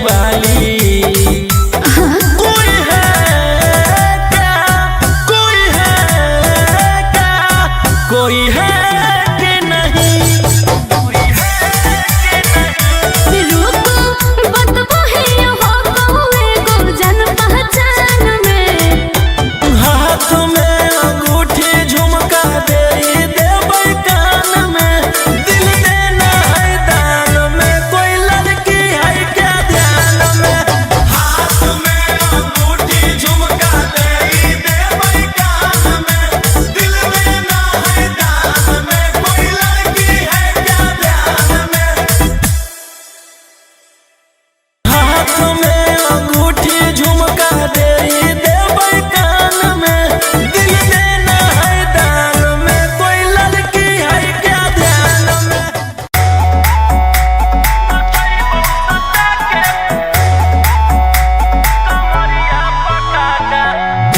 वाली। कोई है क्या, कोई है क्या, कोई है कि नहीं, कोई है कि नहीं। रुको बतबो है हो कौए गो जन पहचान में। हाथ में अंगूठी झुमका दे देबै कान में, दिल देना है दान में, कोई लड़की है क्या ध्यान में। हाथ में अंगूठी झुमका दे देबै कान में, दिल देना है दान में, कोई लड़की है क्या ध्यान में। हाथ में अंगूठी झुमका दे देबै कान में, दिल देना है दान में, कोई लड़की है क्या ध्यान में।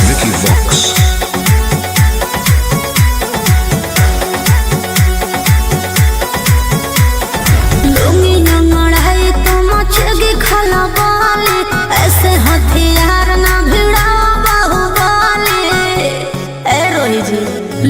Vicky Vox. लुंगी नंगड़ाई तो मचेगी खला बाले, ऐसे हथियार ना भिड़ा बाहुबली। ए रोही जी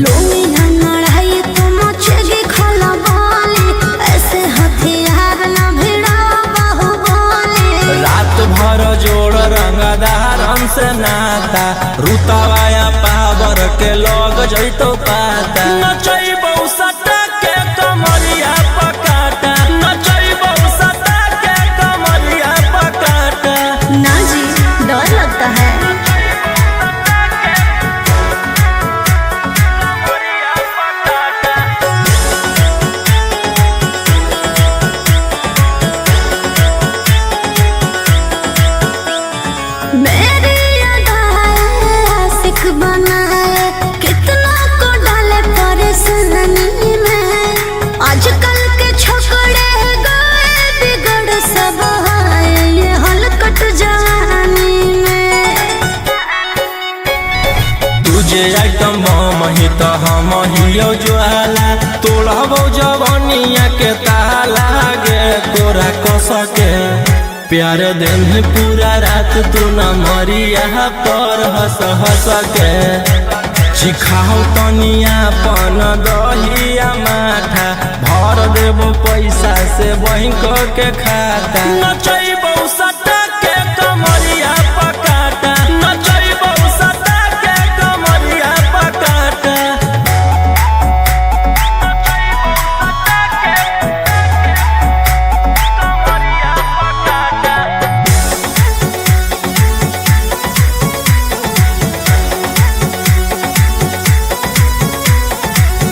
लुंगी नंगड़ाई तो मचेगी खला बाले, ऐसे हथियार ना भिड़ा बाहुबली। रात भर जोड़ रंगदार हमसे नाता, रुतवाया पावर के लोग जैतो पाता। नचैबौ सटा के कमरिया पकाटा, नचैबौ सटा के कमरिया पकाटा। ना जी डर लगता है। मेरी अदाएं आशिक बनाए, कितना को डाले परेशानी में। आजकल के छोकरे गए बिगड़ सब है, ये हलकट जवानी में। तुझे आइटम बम ही तो हम हियो ज्वाला, तोड़बो जवनिया के ताला गे तोरा कसके। प्यार दिन है पूरा रात तू न मरिया पर हंस हंस के। चिखाओ तनिया पन दहिया माठा, भर देबो पैसा से बैंक के खाता। नचैबौ सटा के कमरिया पकाटा, नचैबौ सटा के कमरिया पकाटा।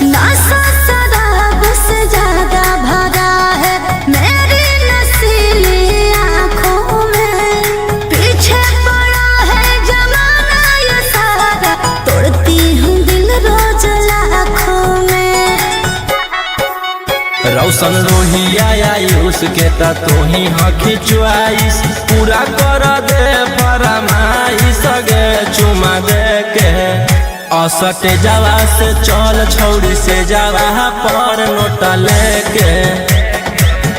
नशा शराब से ज्यादा भरा है मेरी नशीली आँखों में। पीछे पड़ा है जमाना ये सारा, तोड़ती हूँ दिल रोज लाखों में। रौशन रोहिया आयुष के ता तू ही हखी चुआइस, पूरा कर दे फरमाइश गे चुमा दे के। असटे जावा से चल छौड़ी से जावा पर नोट लेके।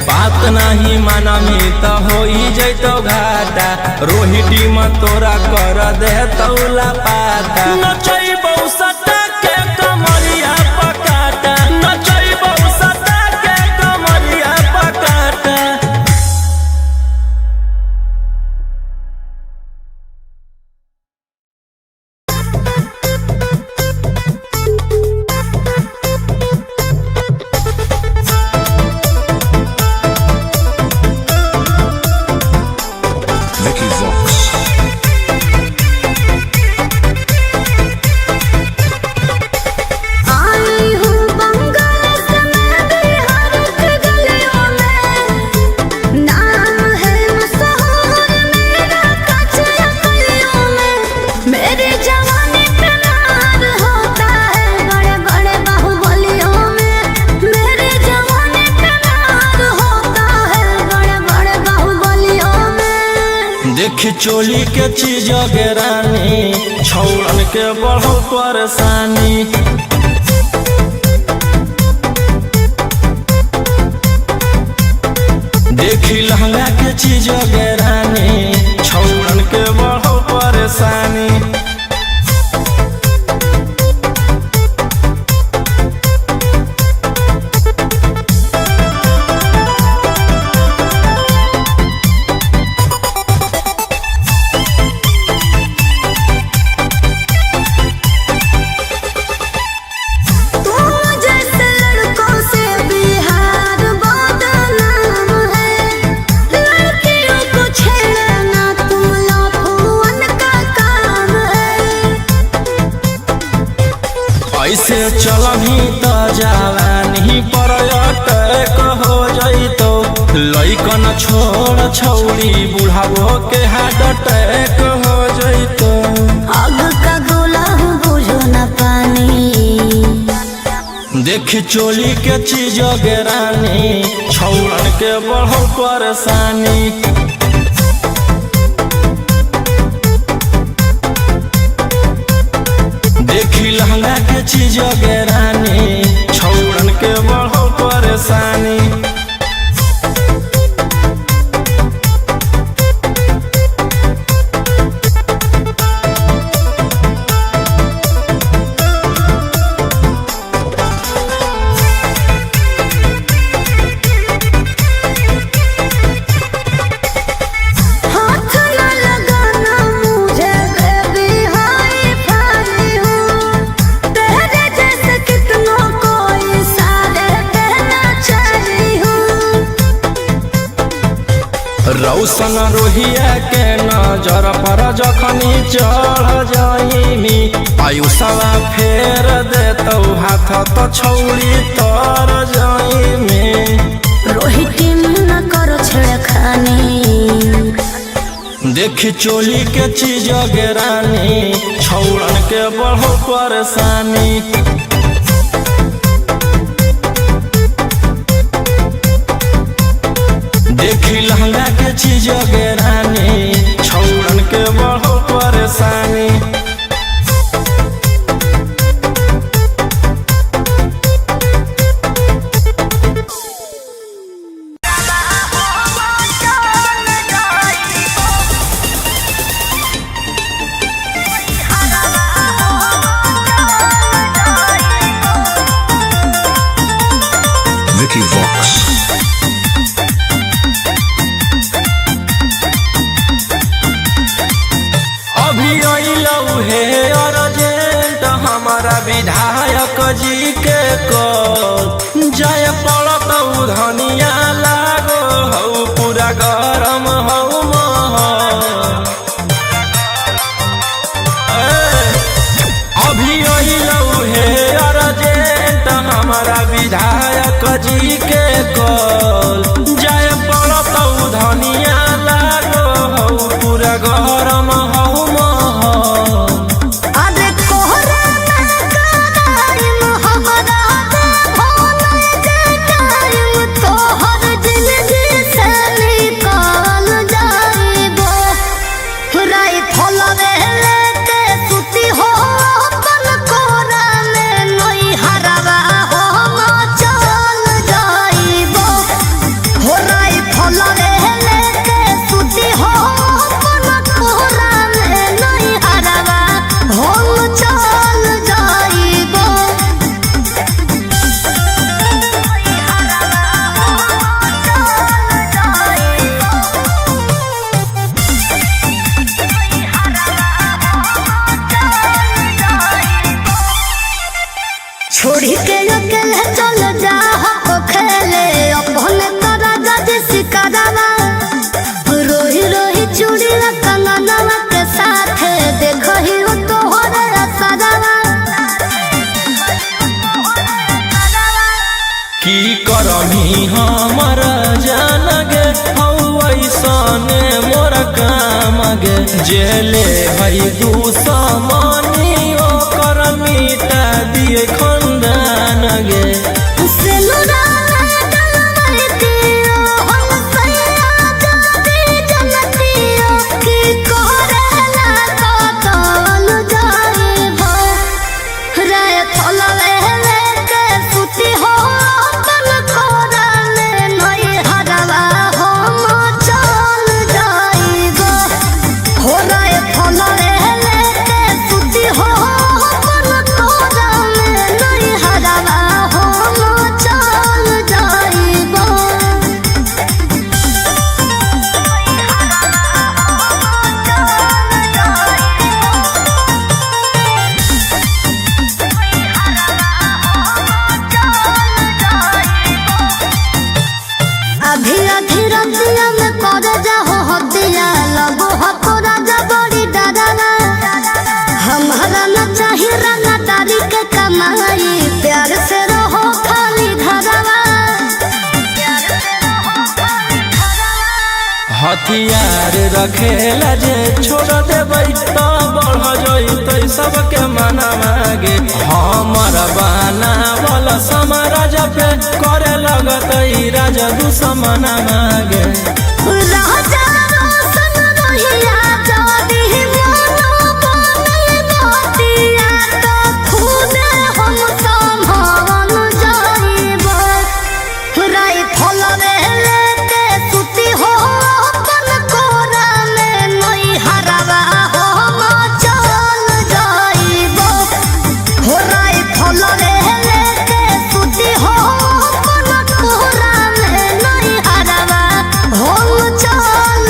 बात नहीं मानमी तो हो जैतो घाटा, रोहिटी में तोरा कर दे तौला पाता। नचैबौ सटा के कमरिया पकाटा, नचैबौ सटा के कमरिया पकाटा। Vicky Vox. आई हूँ बंगाल से मैं बिहार के गलियों में। नाम है मशहूर मेरा कचरा गलियों में। मेरी जवानी पे नार होता है बड़े बड़े बाहुबलियों में। मेरी जवानी पे नार होता है बड़े बड़े बाहुबलियों में। देख चोली के चीज गे रानी, छौड़न के बढ़ो परेशानी। देखी लहंगा के चीज रानी छौड़न के बढ़ो परेशानी। ऐसे चलही तो जवानी पर अटैक हो जइतो, लइकन छोड़ छौड़ी बुढ़ावो के हार्ट अटैक हो जइतो। आग का गोला बुझो न पानी, देखी चोली के चीज रानी छौड़न के बढ़ो परेशानी। देखी लहंगा के चीज रानी छौड़न के बढ़ो परेशानी। रौशन रोहिया के नजर पर जखनी चढ़ जाइनी, आयुषवा फेर देतौ हाथ तो छौड़ी तर जाइमी। रोहित न करो छेड़खानी, देखी चोली के चीज रानी छौड़न के बढ़ो परेशानी। देखी लहंगा के चीज रानी छौड़न के बढ़ो परेशानी। Vicky Vox. विधायक जी के कल जय पड़त धनिया लागो हौ पूरा गरम हौ महल। अभी अइलौ हे अर्जेंट हमारा विधायक जी के कल जय पड़त धनिया लागो हौ पूरा गरम हौ महल। छोड़ी के अकेले चल जा हो खेले अपने तोरा जज सिकरावा, रोही रोही चूड़ी कंगनवा के साथ देखही हो तोहरे असरवा। की करमी हमर जान गे हौ ऐसने मोर काम गे, जेले भई दुश्मनी ओकर मिटा दिए खंदान गे। हो कमाई प्यार से रहो खाली घरवा हथियार रखेला जे छोड़ देबै तो बढ़ जइतै सबके मना मागे हमर बनावल समाराज पे करे लगतै राजा दुश्मन मागे राजा रोशन रहिया जदी मनो बने बतिया तो खुद हम संभावन जाइबो राई फल लेते सुती हो अपन कोरा में नई हरवा हम चल जाइबो हो राई फल लेते सुती हो अपन कोरा में नई हरवा हम चल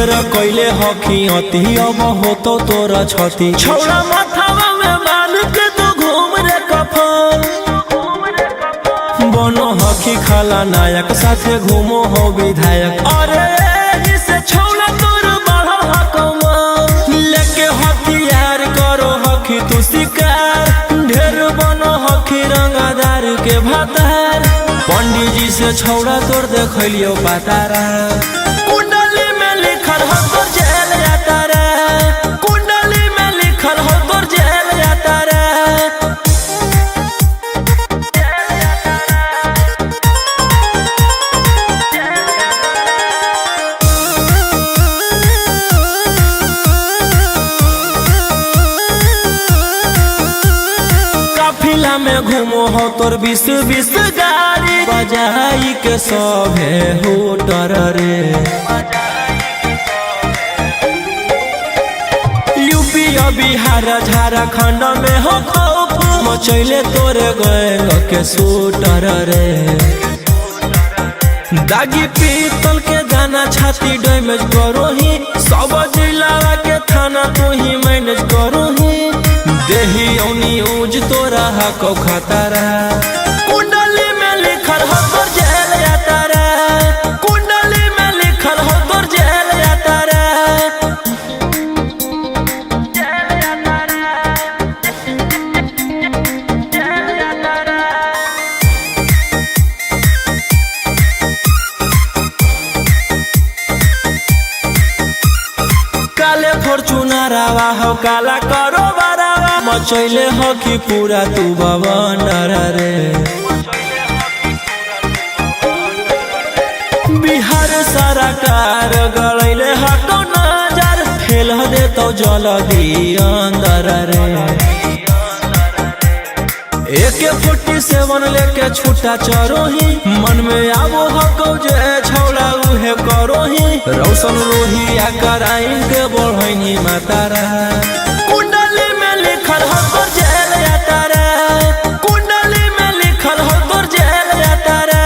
ढेर कैले हकी अति अब हो तो तोरा छती छौड़ा माथावा में बांध के तो घूम रे कफन बनो हकी खाला नायक साथे घूमो हो विधायक अरे जिसे छौड़ा तोर बढ़ा हकमा लेके हथियार करो हकी तू शिकार ढेर बनो हकी रंगादार के भातार पंडित जी से छौड़ा तोर देखलियो पातारा कुंडली में लिखल हो तोर जेल जाता रे कुंडली में लिखल हो तोर जेल जाता रे काफिला में घूमो हो तोर 20 गाड़ी बजाई के सभे होटर रे यूपी बिहार झारखंड में हो खौफ मचैले तोरे गैंग के शूटर रे दागी पीतल के दाना छाती डैमेज करो ही सब जिला के थाना तू ही मैनेज करो ही देही औनी ऊज तोरा हको खतरा कुंडली में लिखल हो तोर जेल जाता रे कुंडली में लिखल हो तोर जेल जाता रे काले फॉर्च्यूनर आवा हो काला करो बारावा मचैले हो कि पूरा तू बवंडर रे बिहार सरकार गड़ैले हटो नजर फेल दे तो जल्दी अंदर रे AK-47 लेके छूटा चरो ही मन में आवो हको जे छौड़ा उहे करो ही रौशन रोही आ कराइन के बढ़ैनी मातारा कुंडली में लिखल हो तोर जेल जाता रे कुंडली में लिखल हो तोर जेल जाता रे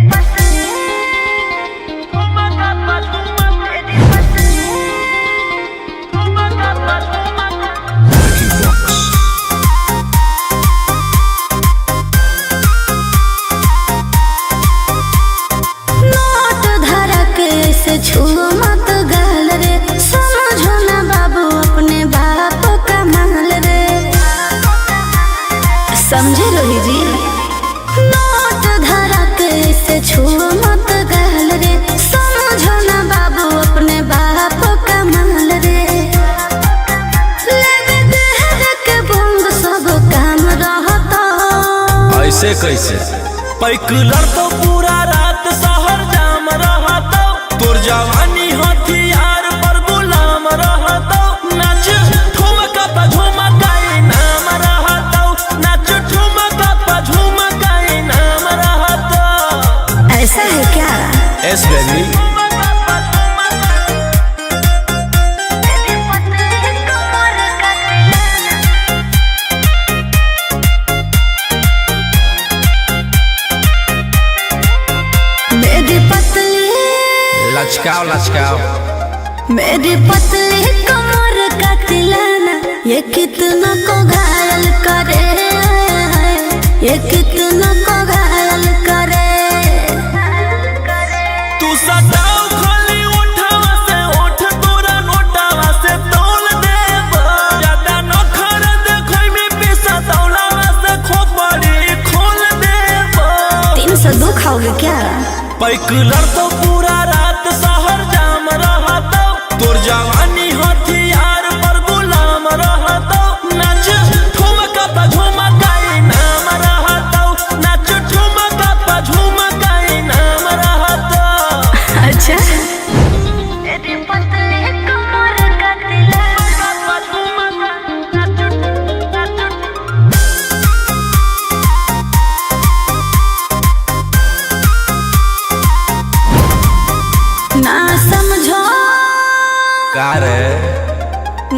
नोट धरा के ऐसे छुओ मत गाल रे, समझो ना बाबू अपने बाप का माल रे, समझे रोही जी। नोट धरा के ऐसे छुओ मत गाल रे, समझो ना बाबू अपने बाप का माल रे। लेवे देहर के बंग सब काम रहता, ऐसे कैसे पैकुलर तो पूरा रात शहर जाम रहता, तोर जवानी हथियार पर गुलाम रहता, नाच ठुमका पे झुमकाई नाम रहता, नाच ठुमका पे झुमकाई नाम रहता। ऐसा है क्या? एस बेबी मेरी पतली लचकाओ लचकाओ, मेरी पतली कमर का तिलाना, ये कितना को घायल करे, ये कितना को घायल करे। तू सटाओ खाली उठावा से उठ, तोरा नोटावा से तोल देब, ज्यादा नखर देखै में पैसा दौलावा से खोपड़ी खोल देब। 302 खाओगे क्या? पैकुलर तो पूरा रात शहर जाम रहता, तोर जवानी हथियार पर गुलाम रहता, नाच ठुमका पे झुमकाई नाम रहता, नाच ठुमका पे झुमकाई नाम रहता। अच्छा मेरी पतली कमर का ना समझो, का रे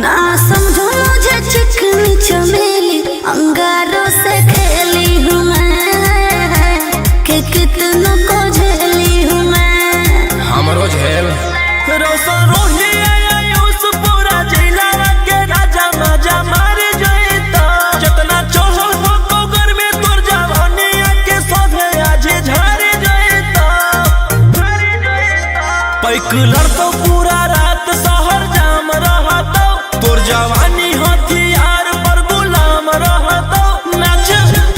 ना समझो मुझे चिकनी चमेली, अंगारों से खेली हूँ मैं, कि कितनों को झेली हूँ मैं। हमरो झेल रोशन रोही आयुष पूरा जिला के राजा मजा मार जइता, जितना चढ़ल हो कोगर में तोर जवानी के सभे आज झाड़ जइता। पैकुलर तो पूरा रात शहर जाम रहता, तोर जवानी हथियार पर गुलाम रहता, नाच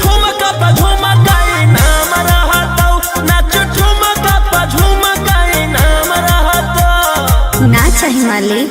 ठुमका पे झुमकाई नाम रहता, नाच ठुमका पे झुमकाई नाम रहता। ना चाहिए मालिक।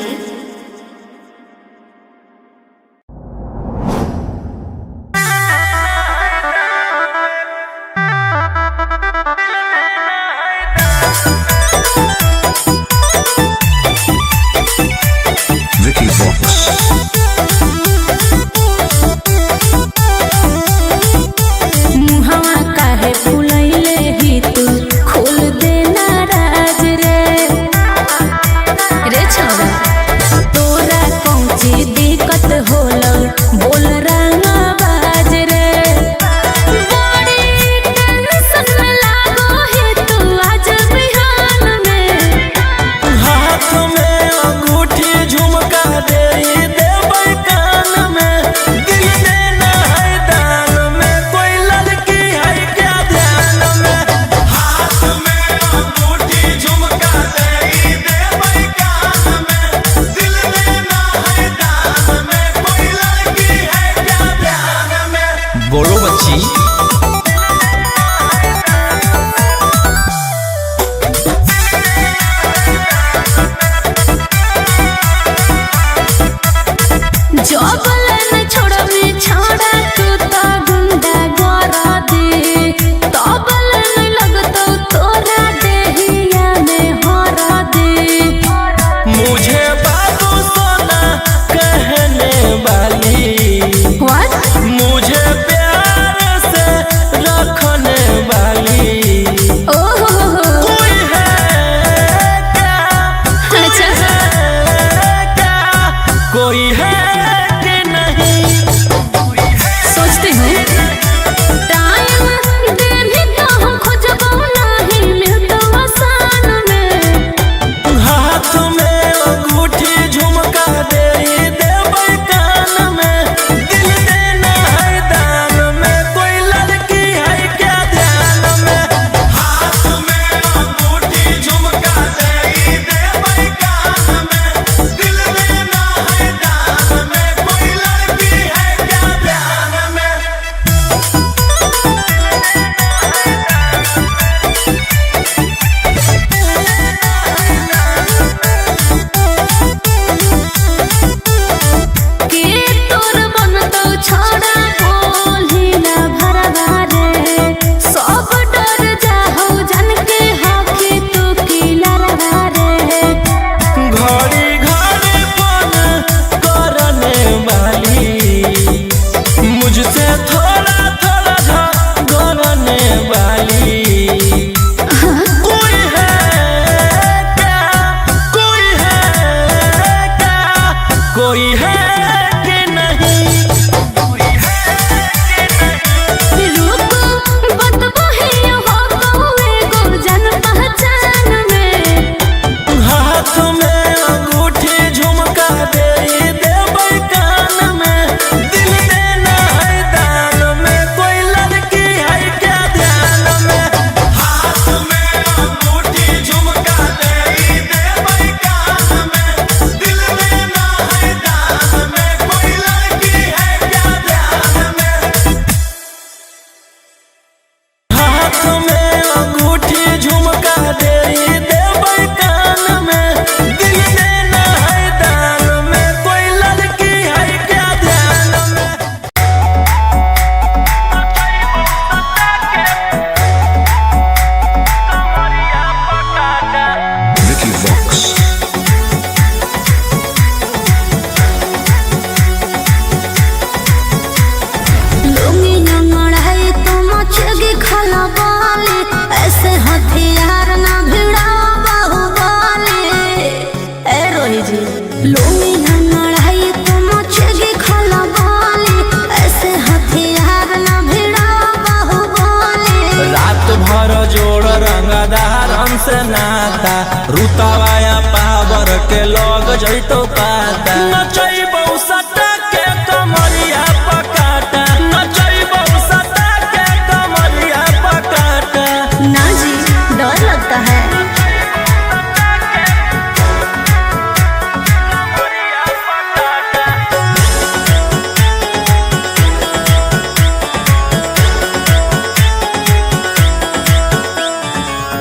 से नाता रुतवाया पावर के लग जैतो पाता नचैबौ सटा के कमरिया पकाटा नचैबौ सटा के कमरिया पकाटा ना जी डर लगता है।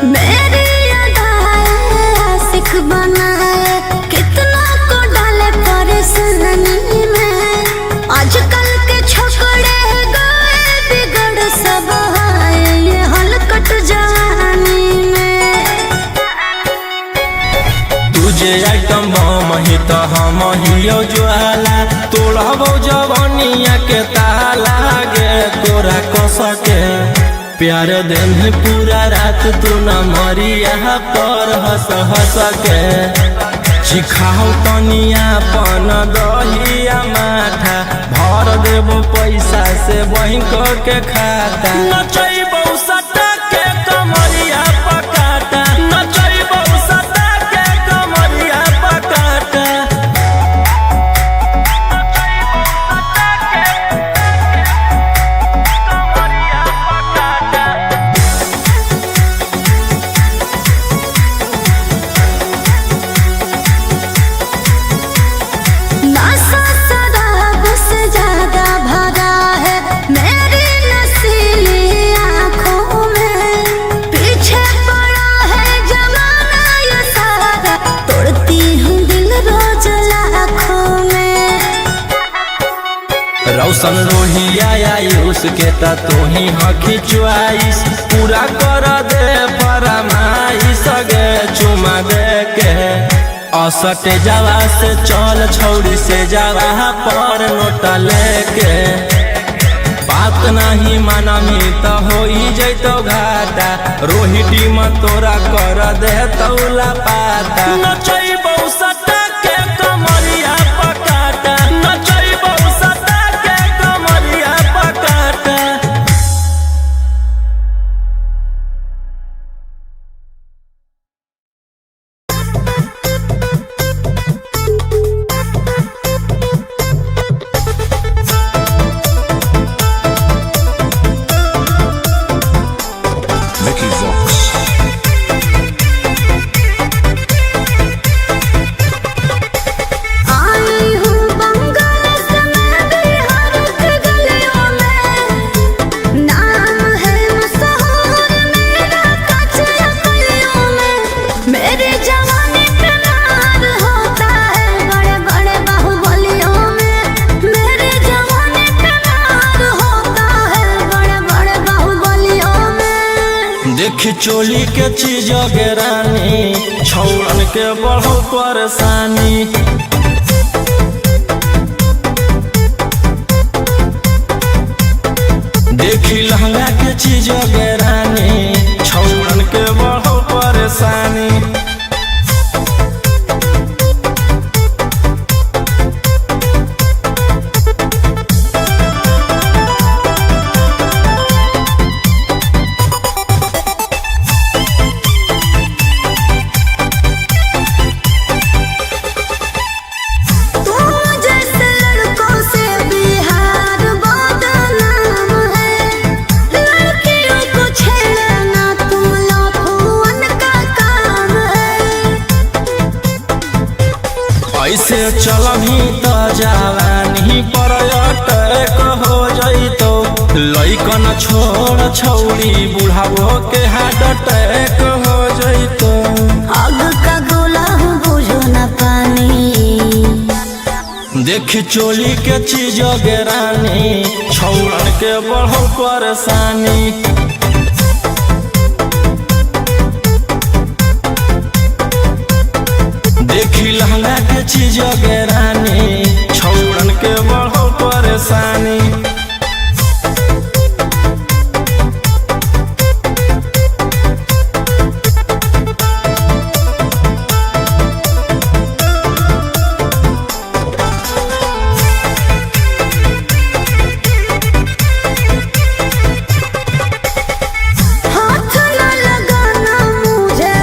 मेरी अदाएं आशिक बनाए कितना को डाले परेशानी में। आजकल के छोकरे गए बिगड़ सब है ये हलकट जवानी में। तुझे आइटम बम ही तो हम हियो ज्वाला तोड़बो जवानिया के ताला गे तोरा कसके प्यार दिन पूरा रात तू न मरिया पर हंस हंस के चिखाओ तनिया पन दहिया माथा भर देबो पैसा से बैंक के खाता नचैबौ सटा के कमरिया पकाटा नचैबौ सटा के कमरिया पकाटा नशा शराब से ज्यादा भरा है मेरी नशीली आँखों में। पीछे पड़ा है जमाना ये सारा तोड़ती हूँ दिल रोज लाखों में। रौशन रोहिया आयुष के ता तू ही हकी च्वाइस पूरा कर दे फरमाइश गे चुमा दे के असटे जावा से चल छौड़ी से जावा पर नोट लेके बात नहीं मानमी तो हो जैतो घाटा रोहिटी में तोरा कर दे तौला पाता नचैबौ सटा के कमरिया पकाटा नचैबौ सटा के कमरिया पकाटा। Mickey Vox. आई हूँ बंगाल से मैं बिहार के गलियों में। नाम है मशहूर मेरा कच्चे गलियों में। मेरी जवानी पे मार होता है बड़े बड़े बाहुबलियों में। मेरी जवानी पे मार होता है बड़े बड़े बाहुबलियों में। देख चोली के चीज गे रानी छौड़न के बढ़ो परेशानी देखी लहंगा के चीज गे रानी छौड़न के बढ़ो परेशानी तुम जैसे लड़कों से बिहार बदनाम है। लड़कियों को छेड़ना तुम लफुअन का काम है। ऐसे चलही तो जवानी पर अटैक हो जैतो लइकन छोड़ छौड़ी बुढ़ावो के हार्ट अटैक हो जैतो आग का गोला हूँ बुझो न पानी। देख चोली के चीज गे रानी छौड़न के बढ़ो परेशानी देखी लहंगा के चीज गे रानी छौड़न के बढ़ो परेशानी हाथ न लगाना मुझे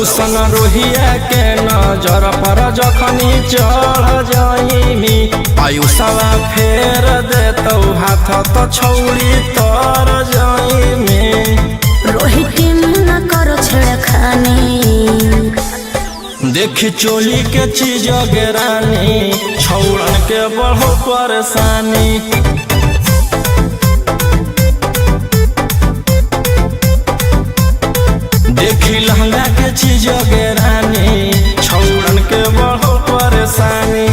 रौशन रोहिया के नजर पर जखनी चढ़ जाइमी आयुषवा फेर देतौ हाथ तो छौरी तर जाइमी रोहित न करो छेड़खानी देखी चोली के चीज गेरानी छौड़न के बढ़ो परेशानी देखी लहंगा के चीज गेरानी छौड़न के बढ़ो परेशानी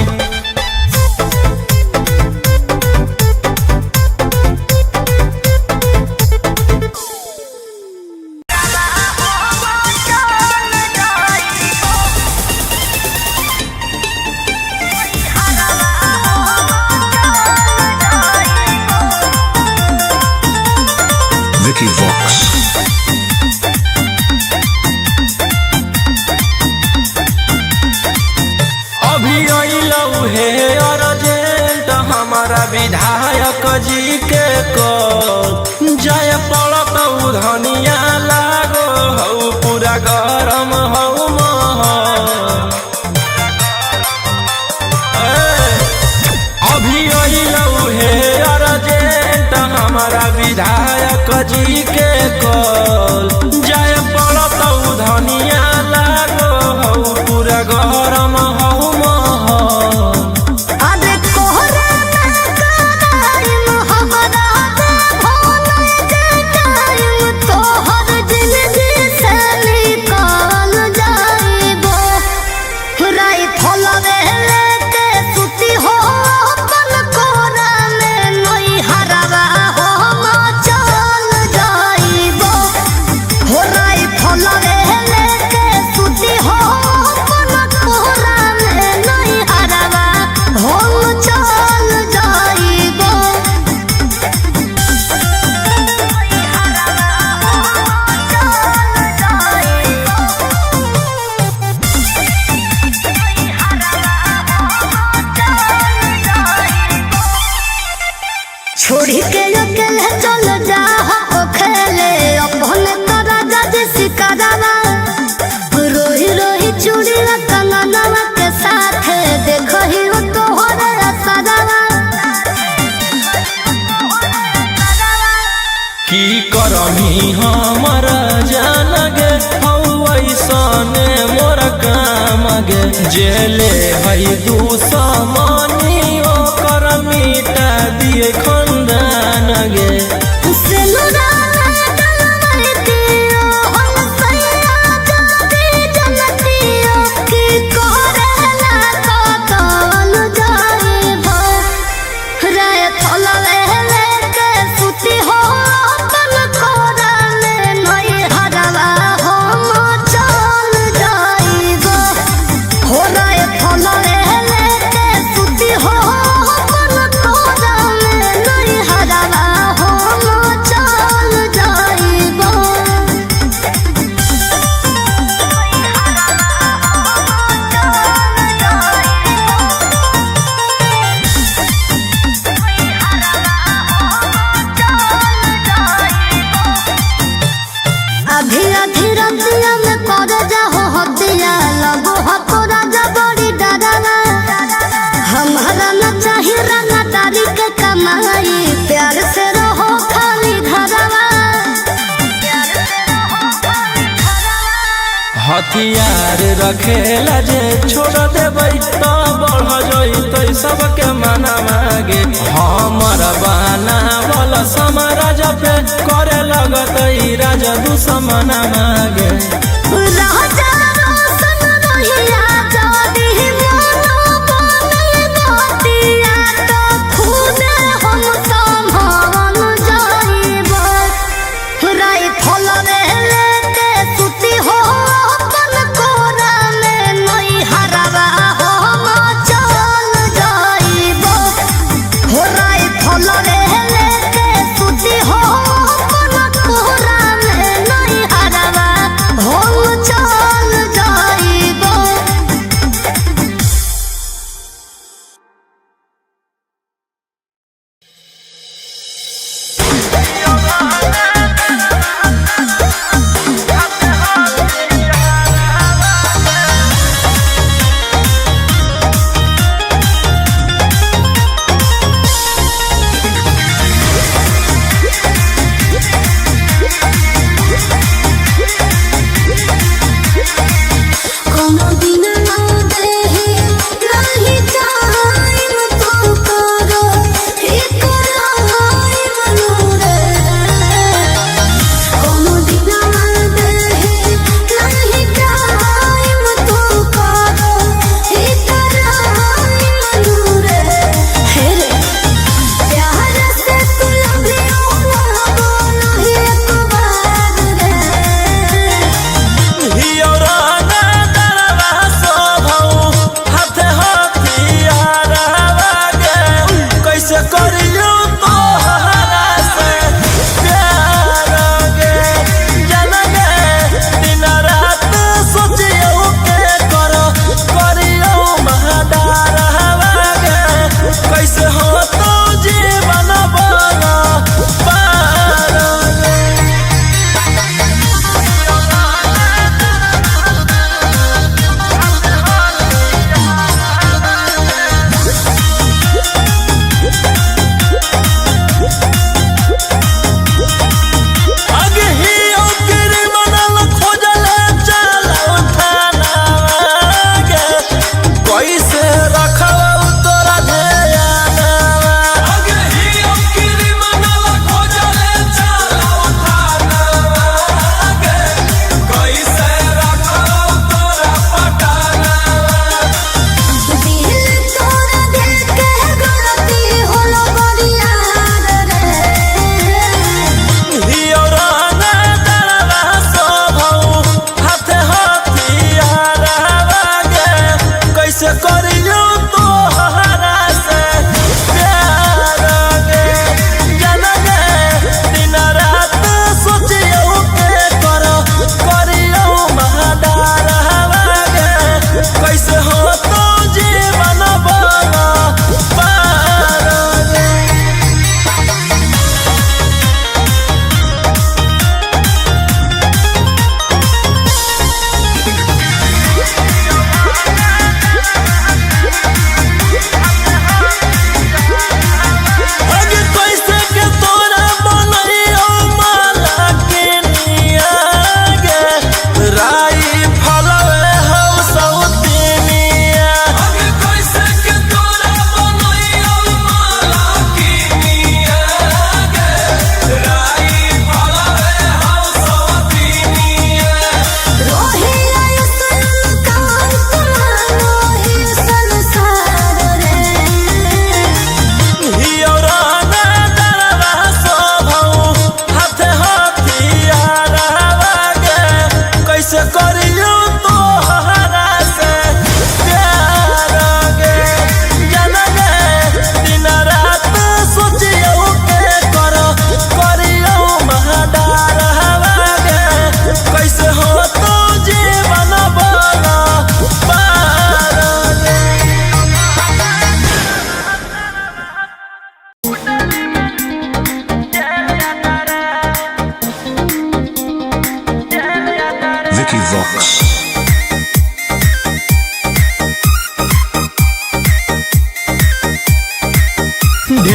Vicky Vox. अभी अइलौ हे अर्जेंट हमारा विधायक जी के कॉल जाय पड़तौ धनिया लागो हौ पूरा गरम हौ महल अभी अइलौ हे अर्जेंट हमारा विधायक जी के कॉल जाय पड़तौ धनिया लागो हौ पूरा गरम हौ महल अरे कोहरा में कराइम हमरा दे भोले के टाइम तोहर जिंदगी से निकाल जाइबो राई फलवे लेके सुती हो अपन कोरा में नई हरवा हो चल जाइबो हो राई फलवे लेके सुती हो अपन कोरा में नई हरवा हो चल जाइबो छोड़ी के अकेले चल जा हो खेले अपने तोरा जज सिकरवा रोही रोही चूड़ी कंगनवा के साथ देखो ही हो तोहरे असरवा की करमी हमर जान गे हौ ऐसने मोर काम गे जेले है दुश्मनी ओकर मिटा दिए खंदान गे सिनुरा डलवाई दियो हम सैया जाती जनतियो की कोरेला कतल जाइबो राय फलवे लेके सुती हो अपन कोरा में नई हरवा हम चल जाइबो हो राय फलवे लेके सुती हो अपन कोरा में नई हरवा हम चल जाइबो अभी अधी रतिया में कर जाहो हतिया लगो हतो राजा बड़ी डरावा हमारा न चाही रंगा तारी के कमाई प्यार से रहो खाली घरवा हथियार रखेला जे छोड़ देबै तो बढ़ जइतै सबके मना मागे हमर बनावल समाराज पे करे लगतै राजा दुश्मन मागे राजा रोशन रोहिया जादी मोनो बने गोतिया तो खुदे हम संभाल जाइबो राई फलवे लेके सुती हो अपन कोरा में नई हरवा हम चल जाइबो हो राई फलवे लेके सुती हो अपन कोरा में नई हरवा हम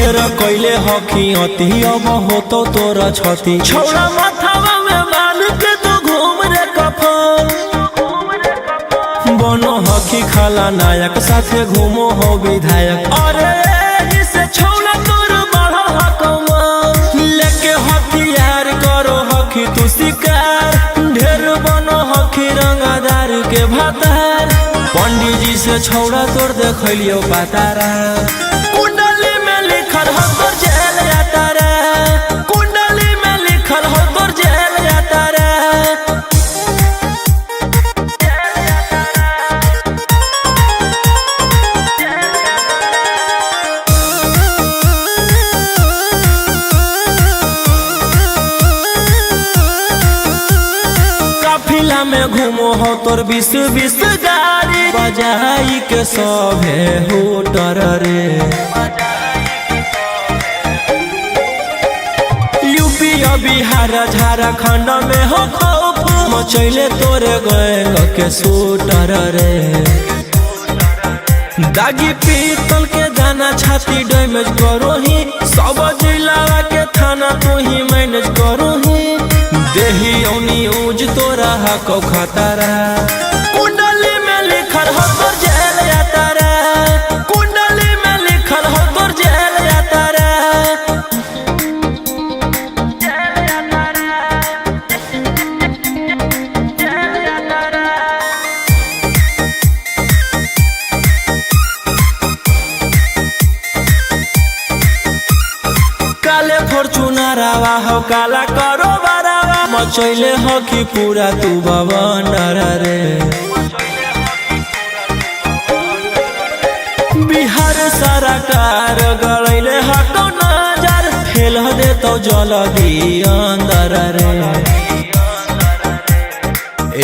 ढेर कैले हकी अति अब होतो तोरा छती छौड़ा माथावा में बांध के तो घूम रे कफन बनो हकी खाला नायक साथे घूमो हो विधायक अरे जिसे छौड़ा तोर बढ़ल हकमा लेके हथियार करो हकी तू शिकार ढेर बनो हकी रंगदार के भातार पंडित जी से छौड़ा तोर देखलियो पातारा कुंडली में लिखल हो तोर जेल यातारा कुंडली में लिखल हो तोर जेल यातारा काफिला में घूमो हो तोर 20 गाड़ी बजाई के सभे होटर रे यूपी और बिहार झारखंड में हो खौफ मचैले तोरे गैंग के शूटर रे दागी पीतल के दाना छाती डैमेज करो ही सब जिला के थाना तू ही मैनेज करो ही देही औनी ऊज तोरा हको खतरा कुंडली में लिखल हो तोर जेल यातारा कुंडली में लिखल हो तोर जेल यातारा काले फॉर्च्यूनर आवा हो काला करो बरावा मचैले हो कि पूरा तू बवंडर रे बिहार सरकार गड़ैले हटो नजर फेल दे तो जल्दी अंदर रे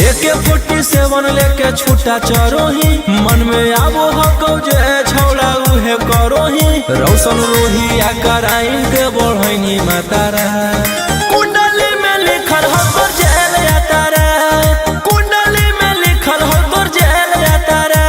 AK-47 लेके छूटा चरोही मन में आबो हको जे छौड़ा उहे करोही रौशन रोही आ कराइन के बढ़ैनी मातारा कुंडली में लिखल हो तोर जेल यातारा कुंडली में लिखल हो तोर जेल यातारा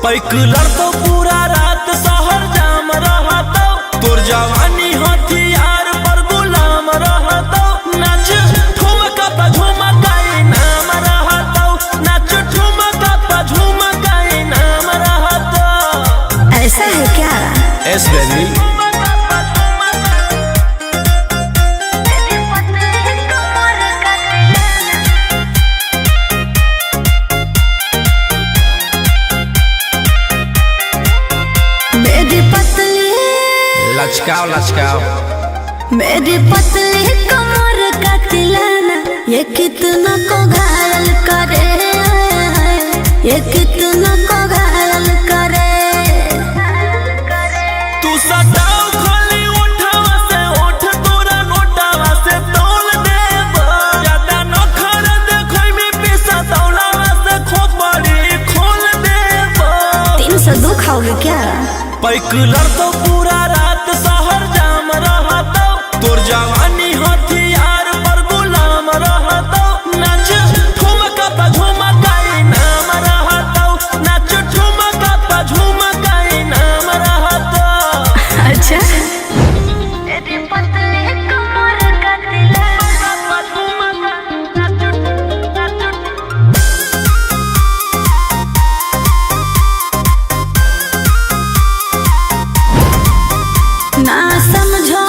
पैकलर तो पूरा रात शहर जाम रहता, तोर जवानी हथियार पर गुलाम रहता। नाच ठुमका पे झुमका नाम रहता, नाच ठुमका पे झुमका नाम रहता। ऐसा है क्या? एस बेबी लचकाओ लचकाओ मेरी पतली कमर का तिलाना, ये कितना को घायल करे, ये कितना को घायल करे। तू सटाओ खाली उठावा से उठ, तोरा नोटावा से तौल देब। ज्यादा नखर देखै में पैसा दौलावा से खोपड़ी खोल देब। 302 खाओगे क्या? पैकलर तो पूरा रात शहर जाम रहता, तोर जवानी हथियार पर गुलाम रहता। नाच ठुमका पे झुमका नाम रहता, नाच ठुमका पे झुमका नाम रहता। अच्छा मेरी पतली कमर का ना समझो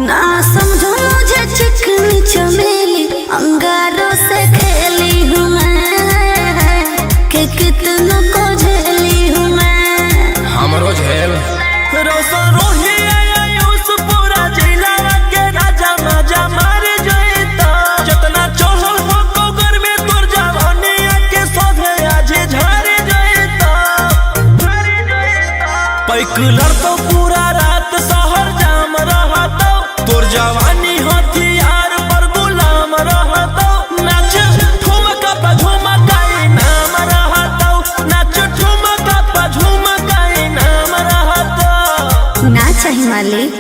ना समझो मुझे चिकनी चमेली, अंगारों से खेली हूँ मैं, कि कितना को झेली हूँ मैं। हमरो झेल रोशन रोही आयुष पूरा जिला के राजा मजा मार जइता। जितना चढ़ल हो कोगर में तोर जवानी के सोधे आज झाड़ जइता। पैकलर तो पूरा रात शहर जाम रहता, तोर जवानी हथियार पर गुलाम रहता। नाच ठुमका पे झुमका नाम रहता, नाच ठुमका पे झुमका नाम रहता। ना चाहिए मालिक।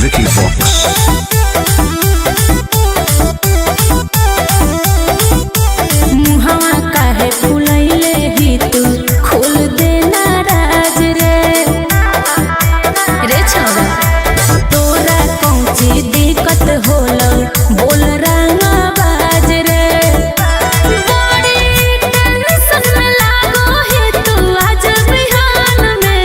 Vicky Vox. मुहवा काहे फुलैले ही तू, खोल देना राज रे। रे छोरा तोरा कौची दिक्कत होला, बोल रंगा बाज रे। बड़ी टेंशन में लागो है तू आज बिहान में,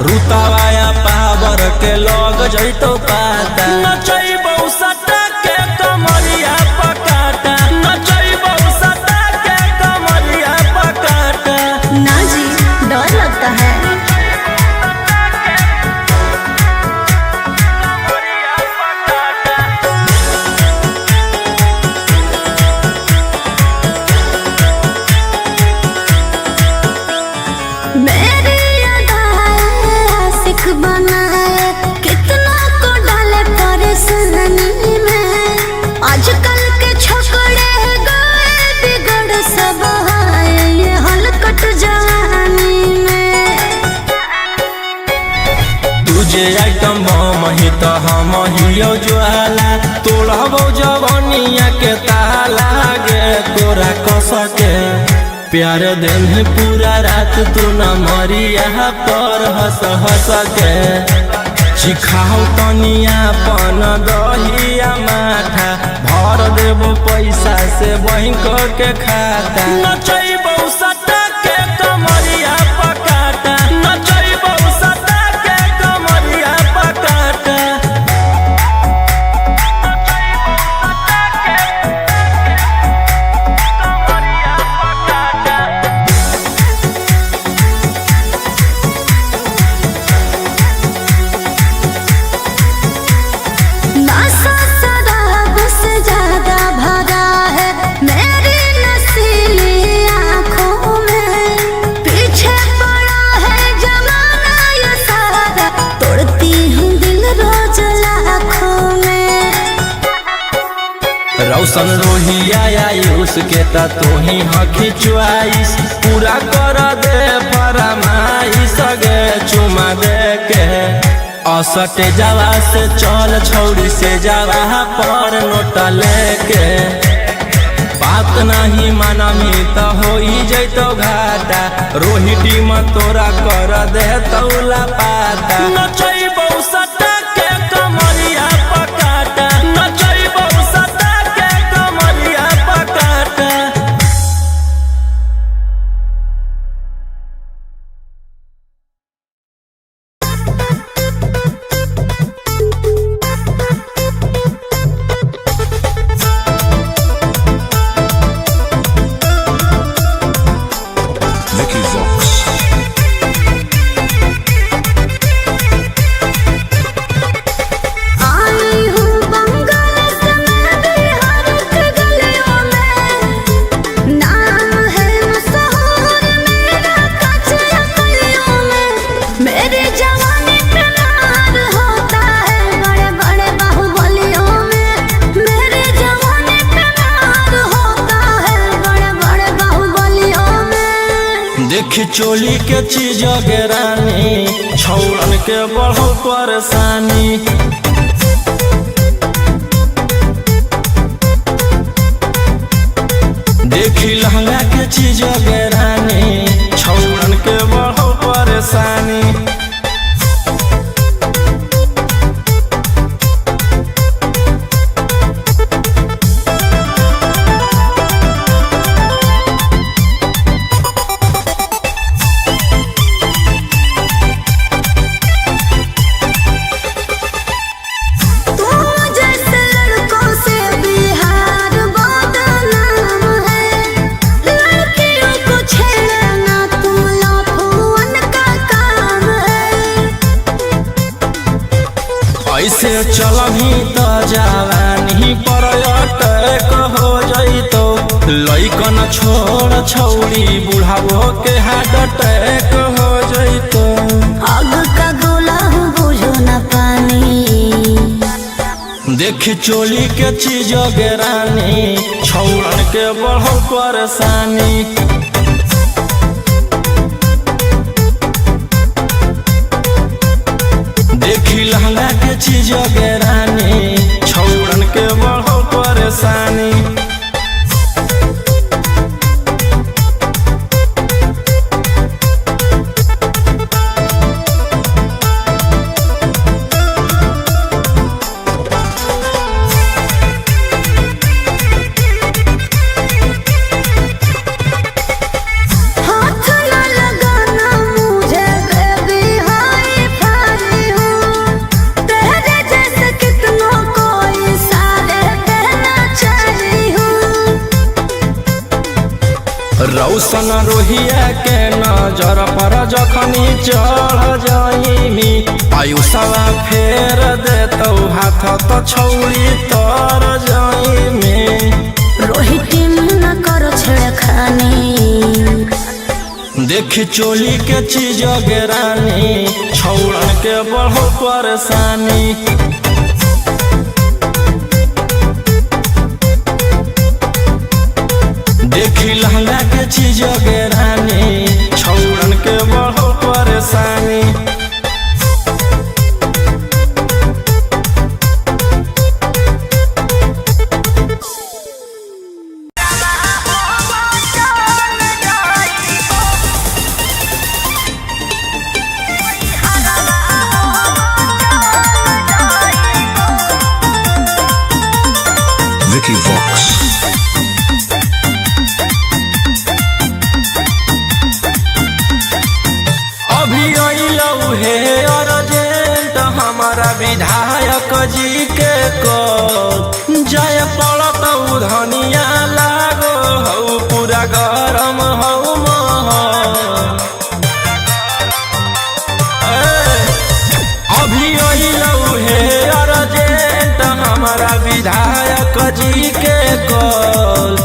रुतवाया पावर के लग जैतो पाता नचैबौ सटा के कमरिया पकाटा नचैबौ सटा के कमरिया पकाटा ना जी डर लगता है। मेरी अदाएं आशिक बनाए कितना को डाले परेशानी में। आजकल के छोकरे गए बिगड़ सब है ये हलकट जवानी में। तुझे आइटम बम ही तो हम हियो ज्वाला तोड़बो जवनिया के ताला गे तोरा कस के प्यार दिन है पूरा रात तू न मरिया पर हंस हंस के चिखाओ तनिया पन दहिया माथा भर देबो पैसा से बैंक के खाता नचैबौ सटा के कमरिया पकाटा नचैबौ सटा के कमरिया पकाटा नशा शराब से ज्यादा भरा है मेरी नशीली आँखों में। पीछे पड़ा है जमाना ये सारा तोड़ती हूँ दिल रोज लाखों में। रौशन रोहिया आयुष के ता तू ही हकी च्वाइस पूरा कर दे फरमाइश गे चुमा दे के असटे जावा से चल छौड़ी से जावा पर नोट लेके बात नहीं मानमी तो हो जैतो घाटा रोहिटी में तोरा कर दे तौला पाता नचैबौ सटा के कमरिया पकाटा नचैबौ सटा के कमरिया पकाटा। Vicky Vox. आई हूँ बंगाल से मैं बिहार के गलियों में। नाम है मशहूर मेरा कचरा गलियों में। मेरे जवानी पे मार होता है बड़े बड़े बाहुबलियों में। मेरे जवानी पे मार होता है बड़े बड़े बाहुबलियों में। देख चोली के चीज गे रानी छौड़न के बढ़ो परेशानी देखी लहंगा के चीज गे रानी छौड़न के बढ़ो परेशानी तुम जैसे लड़कों से बिहार बदनाम है। लड़कियों को छेड़ना तुम लफुअन का काम है। ऐसे चलही तो जवानी पर अटैक हो जैतो लइकन छोड़ छौड़ी बुढ़ावो के हार्ट अटैक हो जैतो आग का गोला हूँ बुझो न पानी। देख चोली के चीज गे रानी छौड़न के बढ़ो परेशानी देखी लहंगा के चीज गे रानी छौड़न के बढ़ो परेशानी हाथ न लगाना मुझे बेबी हाँ नजर पर जखनी चढ़ जाइमी आयुषवा फेर देतौ हाथ तो छौरी तर जाइमी रोहित न करो छेड़खानी देखी चोली के चीज गेरानी छौड़न के बढ़ो परेशानी देखी लहंगा के चीज गेरानी छौड़न के बढ़ो परेशानी Vicky Vox. अभी अइलौ हे अर्जेंट हमारा विधायक जी के कॉल जाय पड़तौ धनिया लागो हौ पूरा गरम हौ महल अभी अइलौ हे अर्जेंट हमारा विधायक जी के कॉल